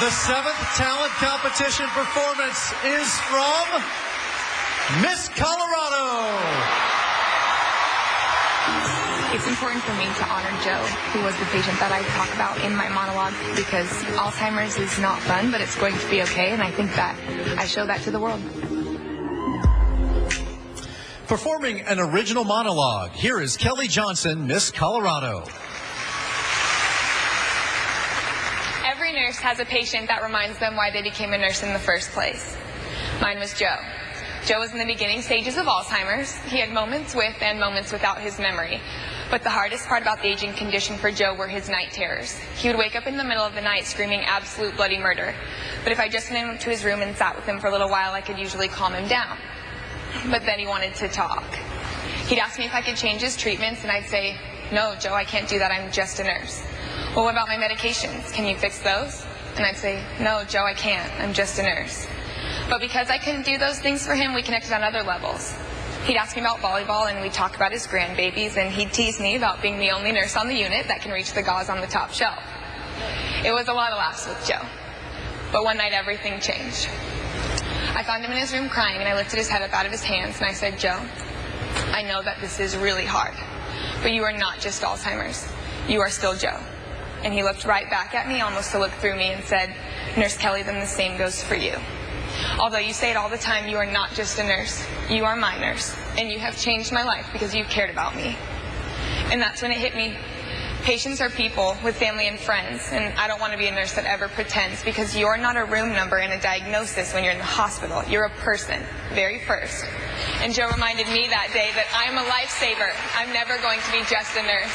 The seventh talent competition performance is from Miss Colorado. It's important for me to honor Joe, who was the patient that I talk about in my monologue, because Alzheimer's is not fun, but it's going to be okay, and I think that I show that to the world. Performing an original monologue, here is Kelly Johnson, Miss Colorado. Every nurse has a patient that reminds them why they became a nurse in the first place. Mine was Joe. Joe was in the beginning stages of Alzheimer's. He had moments with and moments without his memory. But the hardest part about the aging condition for Joe were his night terrors. He would wake up in the middle of the night screaming absolute bloody murder. But if I just went into his room and sat with him for a little while, I could usually calm him down. But then he wanted to talk. He'd ask me if I could change his treatments, and I'd say, "No, Joe, I can't do that. I'm just a nurse." "Well, what about my medications? Can you fix those?" And I'd say, "No, Joe, I can't. I'm just a nurse." But because I couldn't do those things for him, we connected on other levels. He'd ask me about volleyball, and we'd talk about his grandbabies, and he'd tease me about being the only nurse on the unit that can reach the gauze on the top shelf. It was a lot of laughs with Joe. But one night, everything changed. I found him in his room crying, and I lifted his head up out of his hands, and I said, "Joe, I know that this is really hard, but you are not just Alzheimer's. You are still Joe." And he looked right back at me, almost to look through me, and said, "Nurse Kelly, then the same goes for you. Although you say it all the time, you are not just a nurse. You are my nurse, and you have changed my life because you cared about me." And that's when it hit me. Patients are people with family and friends, and I don't want to be a nurse that ever pretends, because you're not a room number and a diagnosis when you're in the hospital. You're a person, very first. And Joe reminded me that day that I am a lifesaver. I'm never going to be just a nurse.